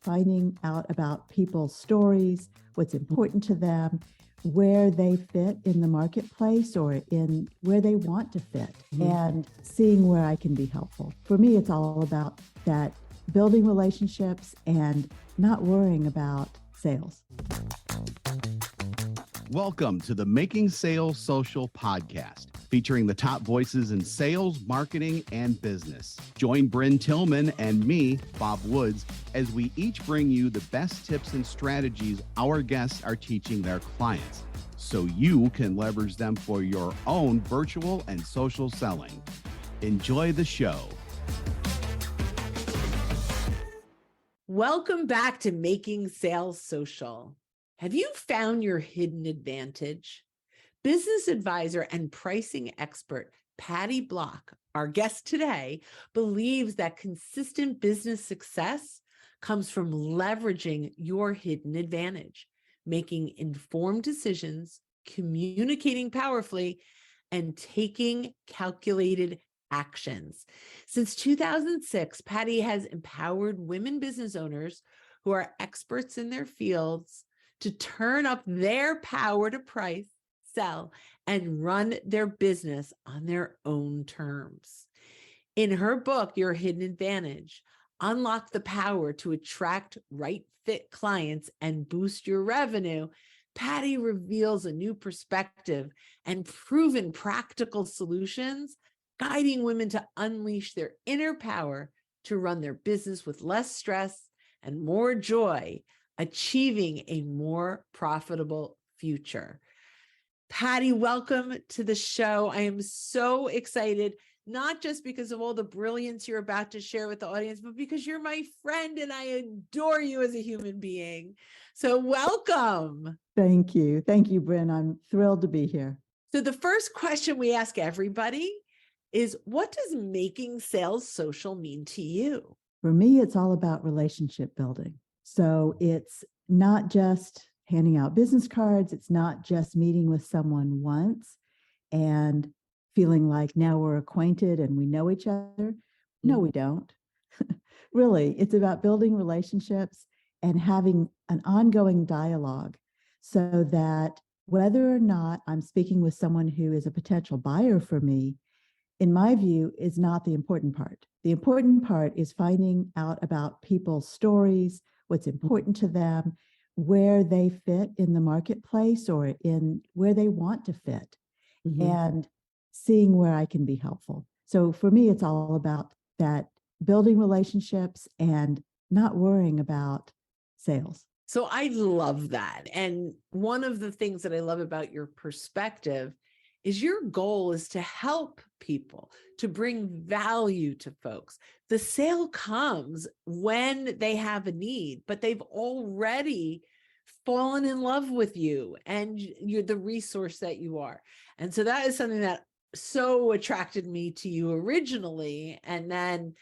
finding out about people's stories, what's important to them, where they fit in the marketplace or in where they want to fit, and seeing where I can be helpful. For me, it's all about that, building relationships and not worrying about sales. Welcome to the Making Sales Social podcast, featuring the top voices in sales, marketing, and business. Join Bryn Tillman and me, Bob Woods, as we each bring you the best tips and strategies our guests are teaching their clients, so you can leverage them for your own virtual and social selling. Enjoy the show. Welcome back to Making Sales Social. Have you found your hidden advantage? Business advisor and pricing expert Patty Block, our guest today, believes that consistent business success comes from leveraging your hidden advantage, making informed decisions, communicating powerfully, and taking calculated actions. Since 2006, Patty has empowered women business owners who are experts in their fields to turn up their power to price, sell, and run their business on their own terms. In her book, Your Hidden Advantage, Unlock the Power to Attract Right Fit Clients and Boost Your Revenue, Patty reveals a new perspective and proven practical solutions, guiding women to unleash their inner power to run their business with less stress and more joy, achieving a more profitable future. Patty, welcome to the show. I am so excited, not just because of all the brilliance you're about to share with the audience, but because you're my friend and I adore you as a human being. So welcome. Thank you. Thank you, Bryn. I'm thrilled to be here. So the first question we ask everybody is, what does making sales social mean to you? For me, it's all about relationship building. So it's not just handing out business cards. It's not just meeting with someone once and feeling like now we're acquainted and we know each other. No, we don't. Really, it's about building relationships and having an ongoing dialogue so that whether or not I'm speaking with someone who is a potential buyer for me, in my view, is not the important part. The important part is finding out about people's stories, what's important to them, where they fit in the marketplace or in where they want to fit, and seeing where I can be helpful. So for me, it's all about that, building relationships and not worrying about sales. So I love that. And one of the things that I love about your perspective is your goal is to help people, to bring value to folks. The sale comes when they have a need, but they've already fallen in love with you and you're the resource that you are. And so that is something that so attracted me to you originally. And then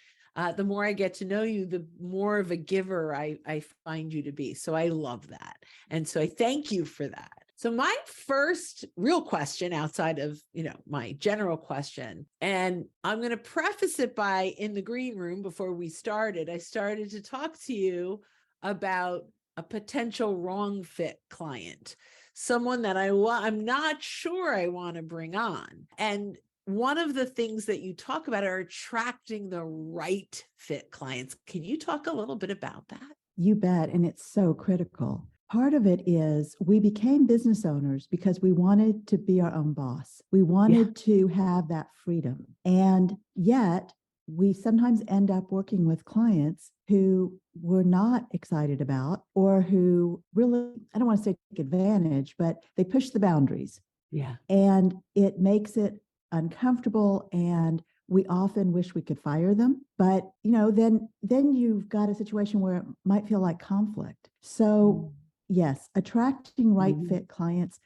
the more I get to know you, the more of a giver I find you to be. So I love that. And so I thank you for that. So my first real question outside of, my general question, and I'm going to preface it by, in the green room before we started, I started to talk to you about a potential wrong fit client, someone that I'm not sure I want to bring on. And one of the things that you talk about are attracting the right fit clients. Can you talk a little bit about that? You bet. And it's so critical. Part of it is we became business owners because we wanted to be our own boss. We wanted to have that freedom. And yet we sometimes end up working with clients who we're not excited about, or who really, I don't want to say take advantage, but they push the boundaries. Yeah. And it makes it uncomfortable, and we often wish we could fire them. But, then you've got a situation where it might feel like conflict. So yes, attracting right fit clients.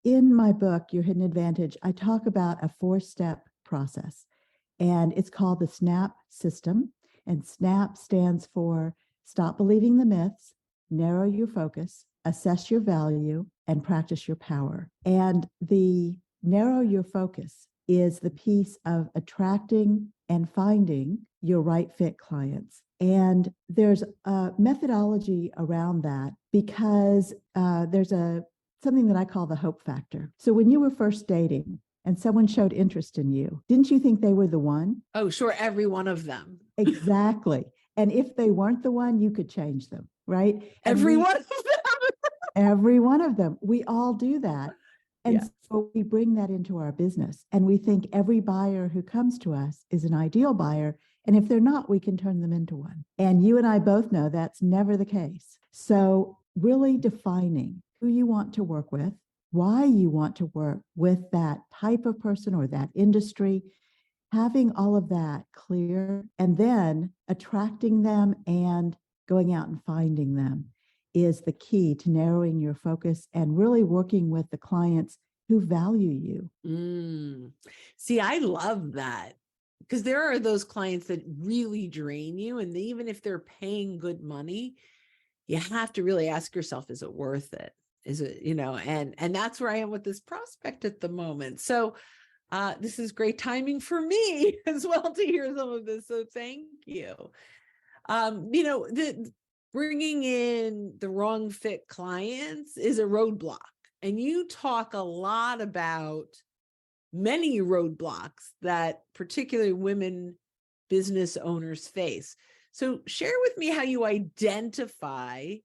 In my book, Your Hidden Advantage, I talk about a 4-step process, and it's called the SNAP system. And SNAP stands for stop believing the myths, narrow your focus, assess your value, and practice your power. And the narrow your focus is the piece of attracting and finding your right fit clients. And there's a methodology around that because there's something that I call the hope factor. So when you were first dating and someone showed interest in you, didn't you think they were the one? Oh, sure. Every one of them. Exactly. And if they weren't the one, you could change them, right? Every one of them. Every one of them. We all do that. And Yes. so we bring that into our business and we think every buyer who comes to us is an ideal buyer. And if they're not, we can turn them into one. And you and I both know that's never the case. So really defining who you want to work with, why you want to work with that type of person or that industry, having all of that clear, and then attracting them and going out and finding them is the key to narrowing your focus and really working with the clients who value you. See, I love that because there are those clients that really drain you. And even if they're paying good money, you have to really ask yourself, is it worth it? Is it, and that's where I am with this prospect at the moment. So this is great timing for me as well to hear some of this. So thank you. The bringing in the wrong fit clients is a roadblock. And you talk a lot about many roadblocks that particularly women business owners face. So share with me how you identify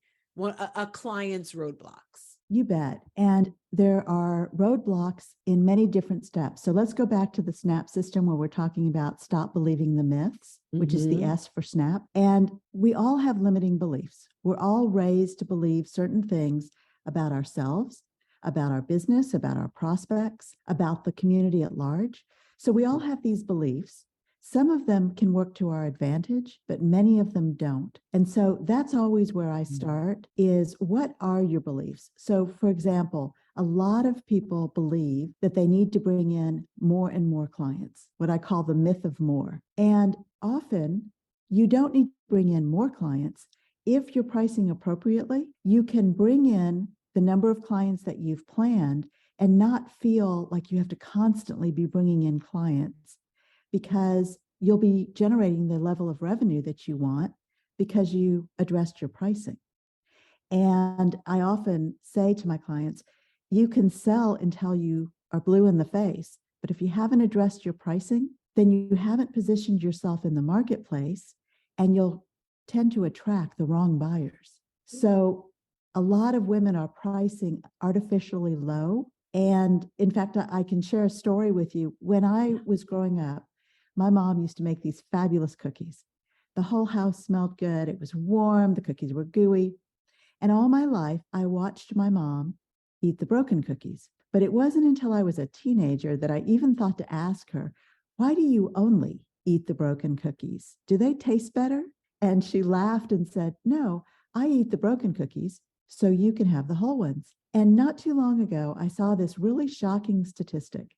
a client's roadblocks. You bet. And there are roadblocks in many different steps. So let's go back to the SNAP system where we're talking about stop believing the myths, which is the S for SNAP. And we all have limiting beliefs. We're all raised to believe certain things about ourselves, about our business, about our prospects, about the community at large. So we all have these beliefs. Some of them can work to our advantage, but many of them don't. And so that's always where I start is what are your beliefs? So for example, a lot of people believe that they need to bring in more and more clients, what I call the myth of more. And often you don't need to bring in more clients. If you're pricing appropriately, you can bring in the number of clients that you've planned and not feel like you have to constantly be bringing in clients, because you'll be generating the level of revenue that you want because you addressed your pricing. And I often say to my clients, you can sell until you are blue in the face, but if you haven't addressed your pricing, then you haven't positioned yourself in the marketplace and you'll tend to attract the wrong buyers. So a lot of women are pricing artificially low. And in fact, I can share a story with you. When I was growing up, my mom used to make these fabulous cookies. The whole house smelled good. It was warm. The cookies were gooey. And all my life, I watched my mom eat the broken cookies. But it wasn't until I was a teenager that I even thought to ask her, why do you only eat the broken cookies? Do they taste better? And she laughed and said, no, I eat the broken cookies so you can have the whole ones. And not too long ago, I saw this really shocking statistic.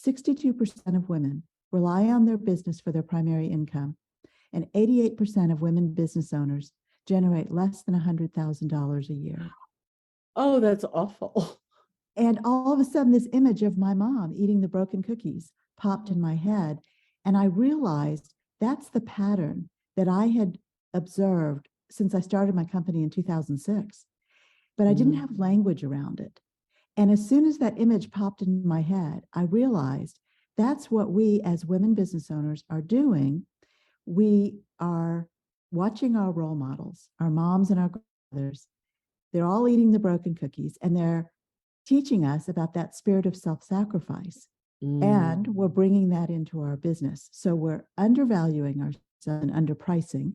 62% of women rely on their business for their primary income, and 88% of women business owners generate less than $100,000 a year. Oh, that's awful. And all of a sudden, this image of my mom eating the broken cookies popped in my head. And I realized that's the pattern that I had observed since I started my company in 2006. But I didn't have language around it. And as soon as that image popped in my head, I realized that's what we as women business owners are doing. We are watching our role models, our moms and our grandmothers. They're all eating the broken cookies and they're teaching us about that spirit of self-sacrifice. And we're bringing that into our business. So we're undervaluing ourselves and underpricing.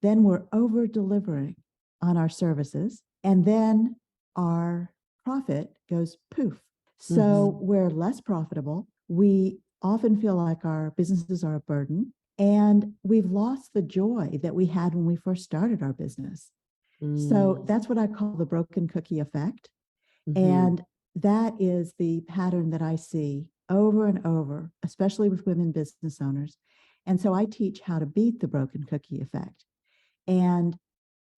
Then we're over-delivering on our services. And then our profit goes poof. So we're less profitable. We often feel like our businesses are a burden. And we've lost the joy that we had when we first started our business. So that's what I call the broken cookie effect. And that is the pattern that I see over and over, especially with women business owners. And so I teach how to beat the broken cookie effect. And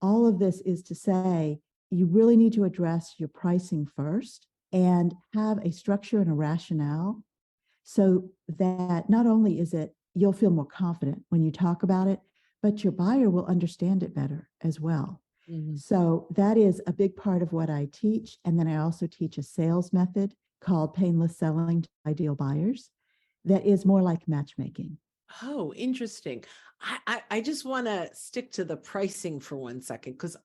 all of this is to say, you really need to address your pricing first and have a structure and a rationale so that not only is it you'll feel more confident when you talk about it, but your buyer will understand it better as well. Mhm. So that is a big part of what I teach. And then I also teach a sales method called painless selling to ideal buyers that is more like matchmaking. Oh, interesting. I just want to stick to the pricing for 1 second, because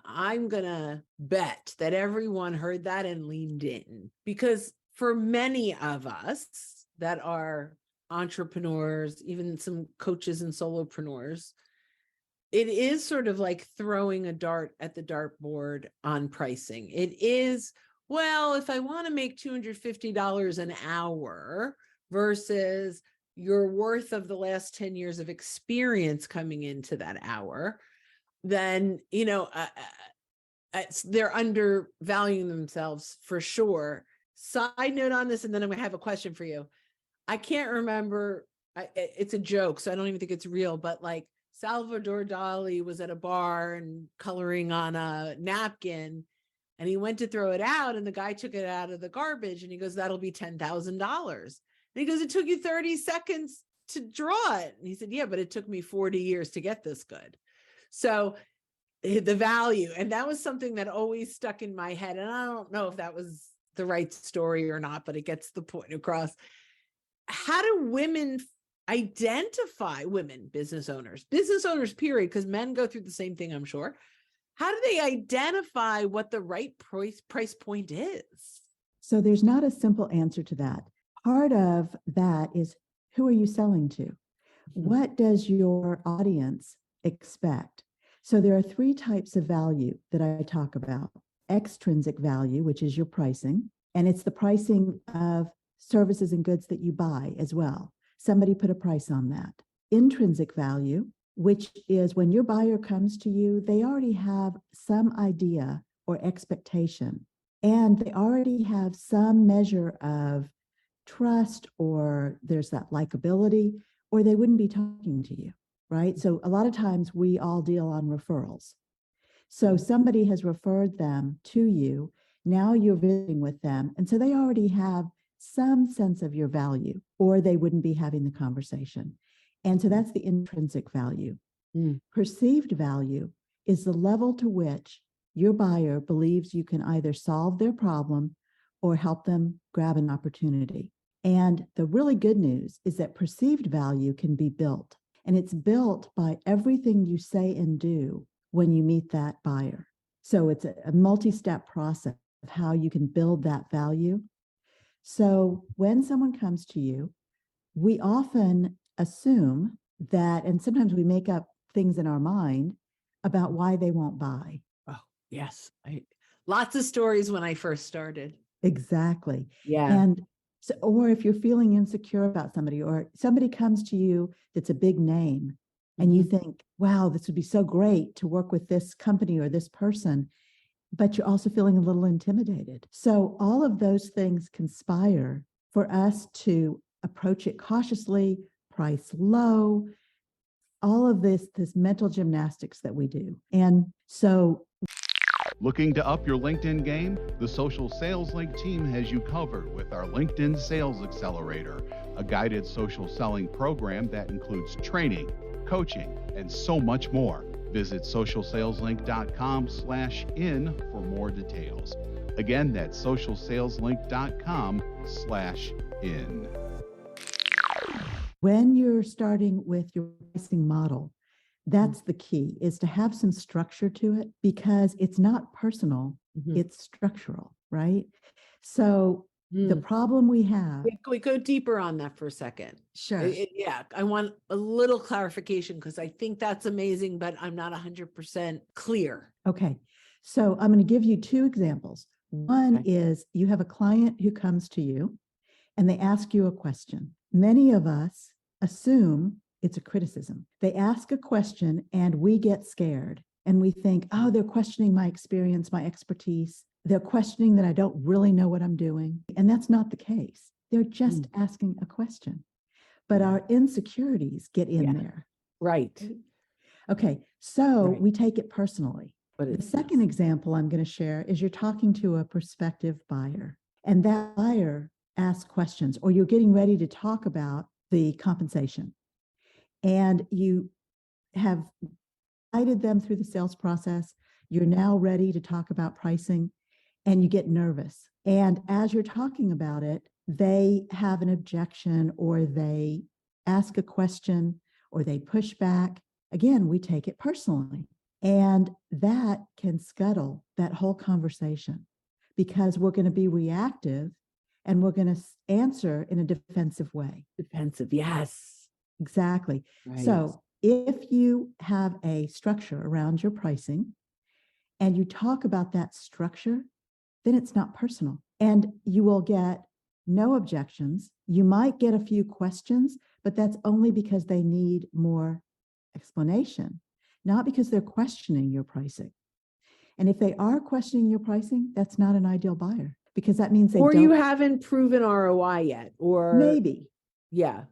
I'm going to bet that everyone heard that and leaned in, because for many of us that are entrepreneurs, even some coaches and solopreneurs, it is sort of like throwing a dart at the dartboard on pricing. It is, well, if I want to make $250 an hour versus your worth of the last 10 years of experience coming into that hour, then, they're undervaluing themselves for sure. Side note on this, and then I'm going to have a question for you. I can't remember. It's a joke, so I don't even think it's real, but like Salvador Dali was at a bar and coloring on a napkin, and he went to throw it out, and the guy took it out of the garbage, and he goes, "That'll be $10,000." And he goes, "It took you 30 seconds to draw it." And he said, "Yeah, but it took me 40 years to get this good." So the value, and that was something that always stuck in my head. And I don't know if that was the right story or not, but it gets the point across. How do women identify, women business owners period, because men go through the same thing, I'm sure. How do they identify what the right price point is? So there's not a simple answer to that. Part of that is, who are you selling to? What does your audience expect? So there are 3 types of value that I talk about. Extrinsic value, which is your pricing, and it's the pricing of services and goods that you buy as well. Somebody put a price on that. Intrinsic value, which is when your buyer comes to you, they already have some idea or expectation, and they already have some measure of trust, or there's that likability, or they wouldn't be talking to you, right? So a lot of times we all deal on referrals. So somebody has referred them to you. Now you're visiting with them. And so they already have some sense of your value, or they wouldn't be having the conversation. And so that's the intrinsic value. Perceived value is the level to which your buyer believes you can either solve their problem or help them grab an opportunity. And the really good news is that perceived value can be built, and it's built by everything you say and do when you meet that buyer. So it's a multi-step process of how you can build that value. So when someone comes to you, we often assume that, and sometimes we make up things in our mind about why they won't buy. Oh, yes. Lots of stories when I first started. Exactly. Yeah. And so, or if you're feeling insecure about somebody, or somebody comes to you that's a big name, and you think, wow, this would be so great to work with this company or this person, but you're also feeling a little intimidated. So all of those things conspire for us to approach it cautiously, price low, all of this mental gymnastics that we do. And so, Looking to up your LinkedIn game? The Social Sales Link team has you covered with our LinkedIn Sales Accelerator, a guided social selling program that includes training, coaching, and so much more. Visit socialsaleslink.com/in for more details. Again, that's socialsaleslink.com/in. when you're starting with your pricing model, that's the key, is to have some structure to it, because it's not personal, it's structural, right? So the problem we have. We go deeper on that for a second. Sure. Yeah, I want a little clarification, because I think that's amazing, but I'm not 100% clear. Okay. So I'm going to give you 2 examples. One is, you have a client who comes to you and they ask you a question. Many of us assume it's a criticism. They ask a question and we get scared and we think, oh, they're questioning my experience, my expertise. They're questioning that I don't really know what I'm doing. And that's not the case. They're just asking a question. But our insecurities get in there. Right. Okay. So we take it personally. But the second example I'm going to share is, you're talking to a prospective buyer, and that buyer asks questions, or you're getting ready to talk about the compensation. and you have guided them through the sales process. You're now ready to talk about pricing, and you get nervous. And as you're talking about it, they have an objection, or they ask a question, or they push back. Again, we take it personally. And that can scuttle that whole conversation, because we're going to be reactive and we're going to answer in a defensive way. Defensive. Yes. Exactly. Right. So if you have a structure around your pricing and you talk about that structure, then it's not personal, and you will get no objections. You might get a few questions, but that's only because they need more explanation, not because they're questioning your pricing. And if they are questioning your pricing, that's not an ideal buyer, because that means they Or don't. you haven't proven ROI yet, or Maybe. yeah.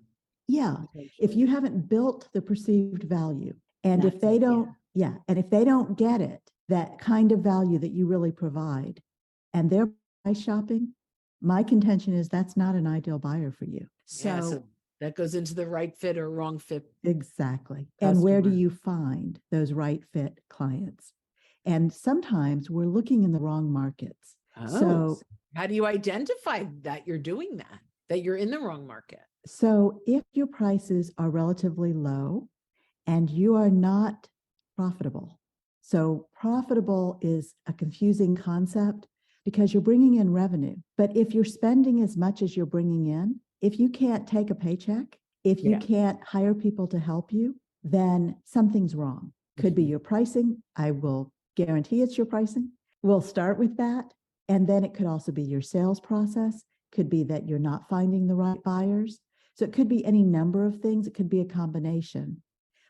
Yeah. If you haven't built the perceived value, and if That's they it, don't, yeah. And if they don't get it, that kind of value that you really provide, and they're price shopping, my contention is that's not an ideal buyer for you. So that goes into the right fit or wrong fit. Exactly. And where do Customer. you find those right fit clients? And sometimes we're looking in the wrong markets. So how do you identify that you're doing that you're in the wrong market? So if your prices are relatively low and you are not profitable, so profitable is a confusing concept because you're bringing in revenue. But if you're spending as much as you're bringing in, if you can't take a paycheck, if you can't hire people to help you, then something's wrong. Could be your pricing. I will guarantee it's your pricing. We'll start with that. And then it could also be your sales process. Could be that you're not finding the right buyers. So it could be any number of things. It could be a combination,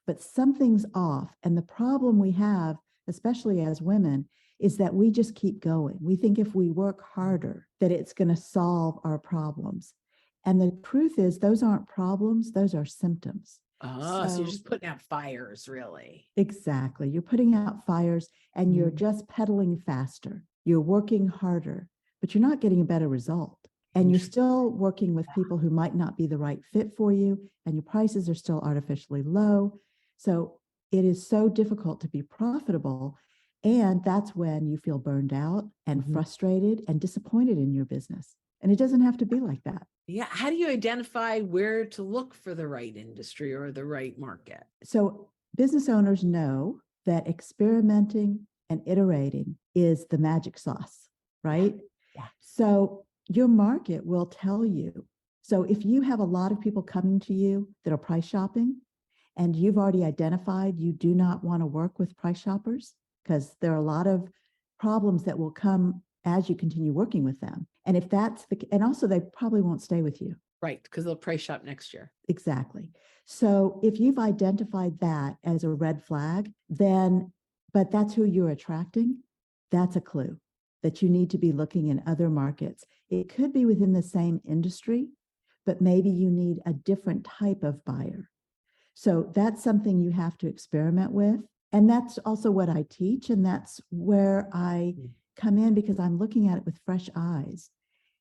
but something's off. And the problem we have, especially as women, is that we just keep going. We think if we work harder, that it's going to solve our problems. And the truth is, those aren't problems, those are symptoms. So you're just putting out fires, really. Exactly. You're putting out fires and you're just pedaling faster. You're working harder, but you're not getting a better result. And you're still working with people who might not be the right fit for you, and your prices are still artificially low. So it is so difficult to be profitable. And that's when you feel burned out and frustrated and disappointed in your business. And it doesn't have to be like that. Yeah. How do you identify where to look for the right industry or the right market? So business owners know that experimenting and iterating is the magic sauce, right? Yeah. So your market will tell you. So if you have a lot of people coming to you that are price shopping, and you've already identified you do not want to work with price shoppers, because there are a lot of problems that will come as you continue working with them. And if that's and also they probably won't stay with you. Right, because they'll price shop next year. Exactly. So if you've identified that as a red flag, then, but that's who you're attracting, that's a clue that you need to be looking in other markets. It could be within the same industry, but maybe you need a different type of buyer. So that's something you have to experiment with. And that's also what I teach. And that's where I come in, because I'm looking at it with fresh eyes.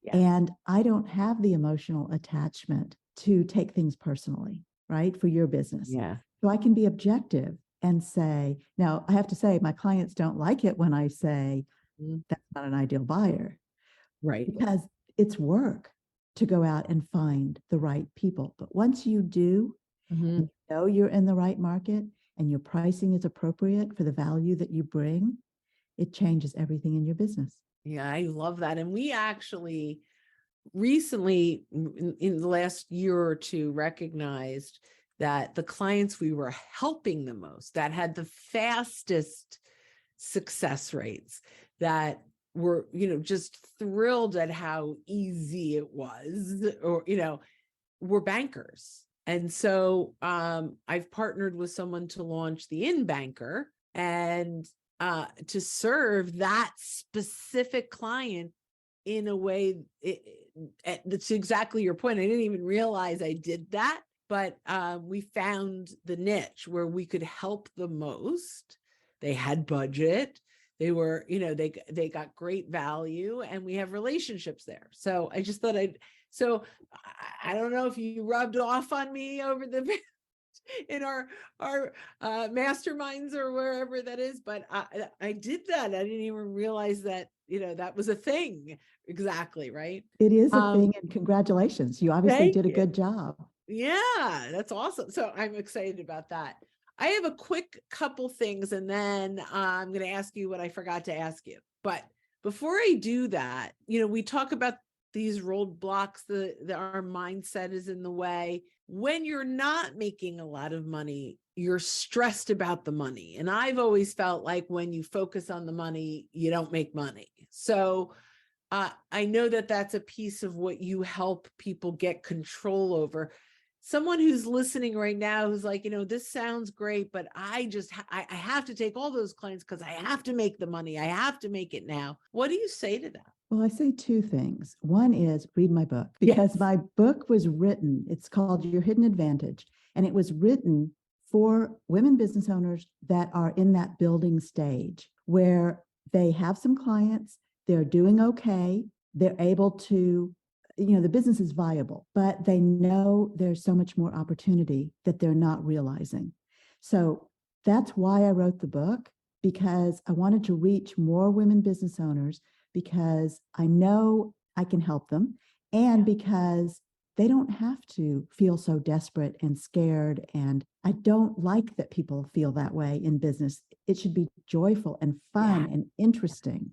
Yeah. And I don't have the emotional attachment to take things personally, right? For your business. Yeah. So I can be objective and say, now I have to say, my clients don't like it when I say that's not an ideal buyer. Right. Because it's work to go out and find the right people. But once you do, and you know you're in the right market and your pricing is appropriate for the value that you bring, it changes everything in your business. Yeah, I love that. And we actually recently, in the last year or two, recognized that the clients we were helping the most, that had the fastest success rates, that were, just thrilled at how easy it was, or, were bankers. And so I've partnered with someone to launch the In Banker, and to serve that specific client in a way. That's exactly your point. I didn't even realize I did that, but we found the niche where we could help the most. They had budget. They were, they got great value, and we have relationships there. So I just thought so I don't know if you rubbed off on me over the in our masterminds or wherever that is. But I did that. I didn't even realize that, that was a thing. Exactly. Right. It is a thing, and congratulations. You obviously Thank did a you. good job. Yeah, that's awesome. So I'm excited about that. I have a quick couple things, and then I'm going to ask you what I forgot to ask you. But before I do that, we talk about these roadblocks, our mindset is in the way. When you're not making a lot of money, you're stressed about the money. And I've always felt like when you focus on the money, you don't make money. So I know that that's a piece of what you help people get control over. Someone who's listening right now who's like, this sounds great, but I have to take all those clients because I have to make the money. I have to make it now. What do you say to that? Well, I say two things. One is read my book, because my book was written, it's called Your Hidden Advantage, and it was written for women business owners that are in that building stage where they have some clients, they're doing okay, they're able to, the business is viable, but they know there's so much more opportunity that they're not realizing. So that's why I wrote the book, because I wanted to reach more women business owners, because I know I can help them, and because they don't have to feel so desperate and scared. And I don't like that people feel that way in business. It should be joyful and fun and interesting.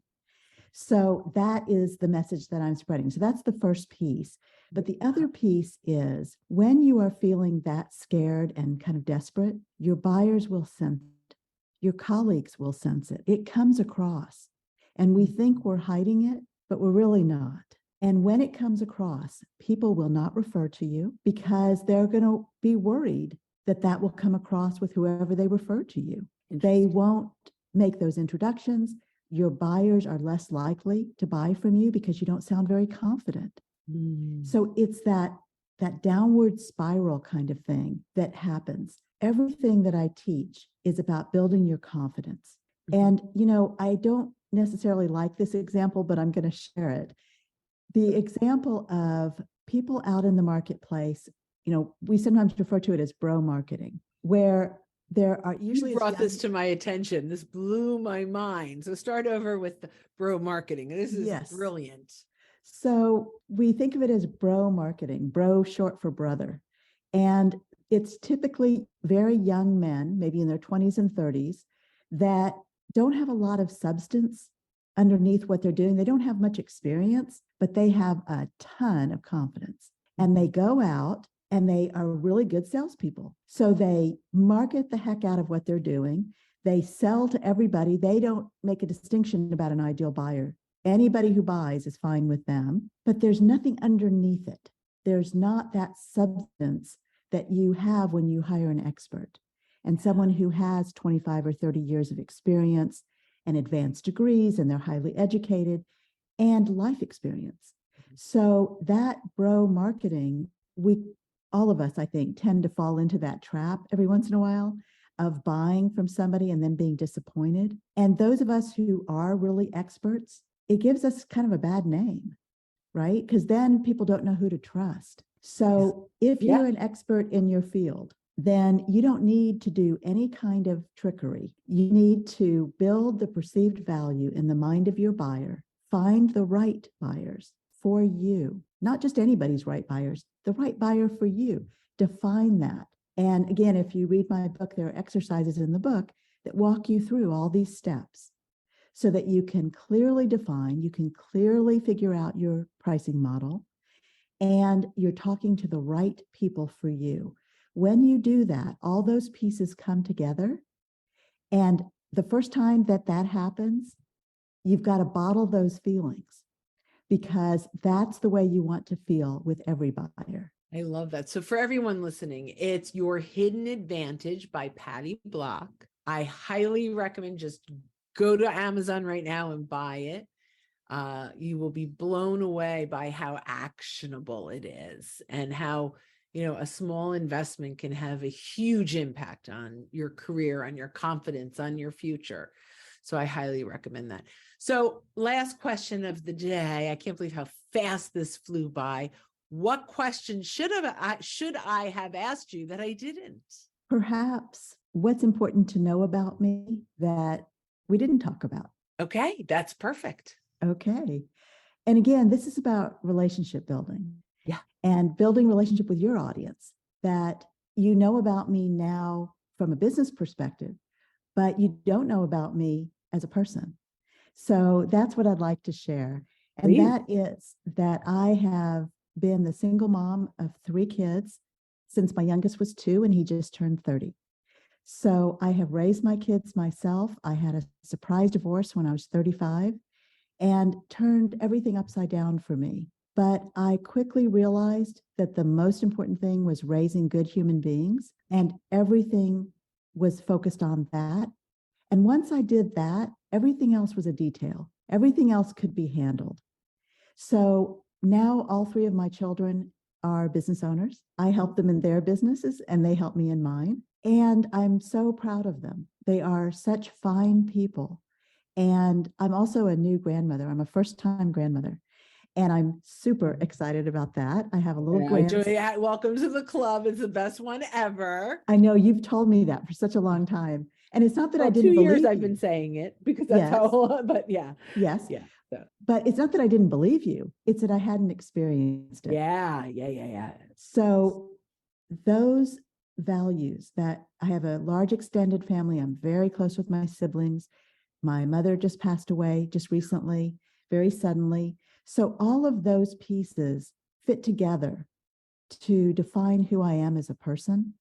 So that is the message that I'm spreading. So that's the first piece. But the other piece is, when you are feeling that scared and kind of desperate, your buyers will sense it. Your colleagues will sense it. It comes across. And we think we're hiding it, but we're really not. And when it comes across, people will not refer to you, because they're going to be worried that that will come across with whoever they refer to you. They won't make those introductions. Your buyers are less likely to buy from you because you don't sound very confident. So it's that downward spiral kind of thing that happens. Everything that I teach is about building your confidence. And, I don't necessarily like this example, but I'm going to share it. The example of people out in the marketplace, we sometimes refer to it as bro marketing, where there are usually— You brought this to my attention. This blew my mind. So start over with the bro marketing. This is brilliant. So we think of it as bro marketing, bro short for brother. And it's typically very young men, maybe in their 20s and 30s, that don't have a lot of substance underneath what they're doing. They don't have much experience, but they have a ton of confidence. And they go out and they are really good salespeople. So they market the heck out of what they're doing. They sell to everybody. They don't make a distinction about an ideal buyer. Anybody who buys is fine with them, but there's nothing underneath it. There's not that substance that you have when you hire an expert and someone who has 25 or 30 years of experience and advanced degrees, and they're highly educated, and life experience. So that bro marketing, all of us, I think, tend to fall into that trap every once in a while of buying from somebody and then being disappointed. And those of us who are really experts, it gives us kind of a bad name, right? Because then people don't know who to trust. So if you're an expert in your field, then you don't need to do any kind of trickery. You need to build the perceived value in the mind of your buyer, find the right buyers for you, not just anybody's right buyers, the right buyer for you. Define that. And again, if you read my book, there are exercises in the book that walk you through all these steps so that you can clearly define, you can clearly figure out your pricing model, and you're talking to the right people for you. When you do that, all those pieces come together. And the first time that happens, you've got to bottle those feelings, because that's the way you want to feel with every buyer. I love that. So for everyone listening, it's Your Hidden Advantage by Patty Block. I highly recommend just go to Amazon right now and buy it. You will be blown away by how actionable it is, and how, a small investment can have a huge impact on your career, on your confidence, on your future. So I highly recommend that. So last question of the day. I can't believe how fast this flew by. What question should I have asked you that I didn't? Perhaps what's important to know about me that we didn't talk about. Okay, that's perfect. Okay. And again, this is about relationship building. Yeah. And building relationship with your audience that you know about me now from a business perspective, but you don't know about me as a person. So that's what I'd like to share. And Please. that is that I have been the single mom of 3 kids since my youngest was 2 and he just turned 30. So I have raised my kids myself. I had a surprise divorce when I was 35 and turned everything upside down for me. But I quickly realized that the most important thing was raising good human beings, and everything was focused on that. And once I did that, everything else was a detail. Everything else could be handled. So now all 3 of my children are business owners. I help them in their businesses and they help me in mine. And I'm so proud of them. They are such fine people. And I'm also a new grandmother. I'm a first-time grandmother. And I'm super excited about that. I have a little grandson. Julia, welcome to the club. It's the best one ever. I know you've told me that for such a long time. And it's not that I 2 didn't years believe I've you. been saying it because that's Yes. how, but yeah. Yes. Yeah. So. But it's not that I didn't believe you. It's that I hadn't experienced it. Yeah. So those values that I have a large extended family. I'm very close with my siblings. My mother just passed away just recently, very suddenly. So all of those pieces fit together to define who I am as a person.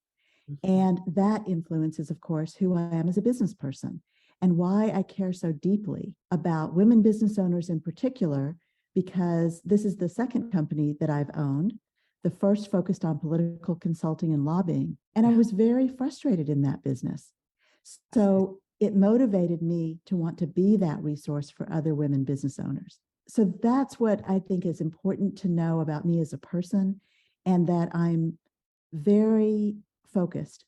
And that influences, of course, who I am as a business person and why I care so deeply about women business owners in particular, because this is the second company that I've owned. The first focused on political consulting and lobbying. And I was very frustrated in that business. So it motivated me to want to be that resource for other women business owners. So that's what I think is important to know about me as a person, and that I'm very focused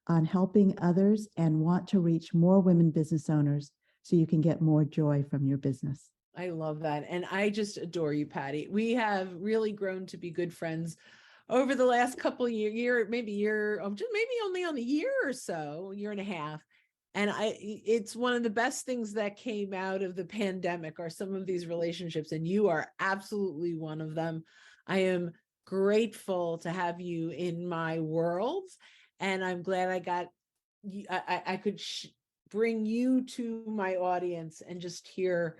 on helping others and want to reach more women business owners so you can get more joy from your business. I love that. And I just adore you, Patty. We have really grown to be good friends over the last couple of maybe only on a year or so, year and a half. And it's one of the best things that came out of the pandemic are some of these relationships. And you are absolutely one of them. I am grateful to have you in my world. And I'm glad I could bring you to my audience and just hear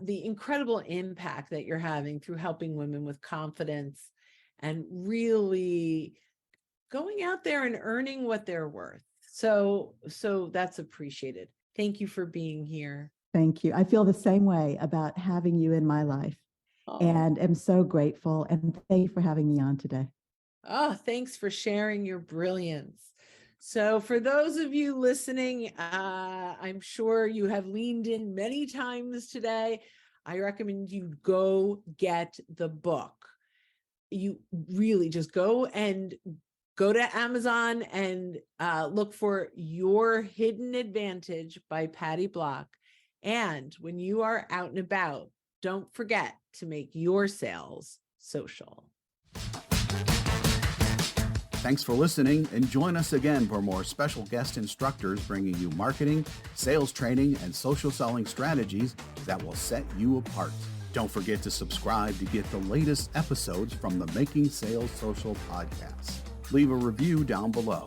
the incredible impact that you're having through helping women with confidence and really going out there and earning what they're worth. So that's appreciated. Thank you for being here. Thank you. I feel the same way about having you in my life and am so grateful. And thank you for having me on today. Oh, thanks for sharing your brilliance. So for those of you listening, I'm sure you have leaned in many times today. I recommend you go get the book. You really just go to Amazon and look for Your Hidden Advantage by Patty Block. And when you are out and about, don't forget to make your sales social. Thanks for listening, and join us again for more special guest instructors bringing you marketing, sales training, and social selling strategies that will set you apart. Don't forget to subscribe to get the latest episodes from the Making Sales Social podcast. Leave a review down below.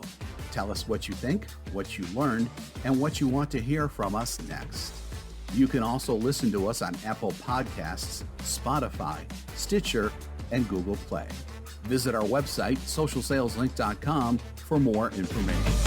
Tell us what you think, what you learned, and what you want to hear from us next. You can also listen to us on Apple Podcasts, Spotify, Stitcher, and Google Play. Visit our website, socialsaleslink.com, for more information.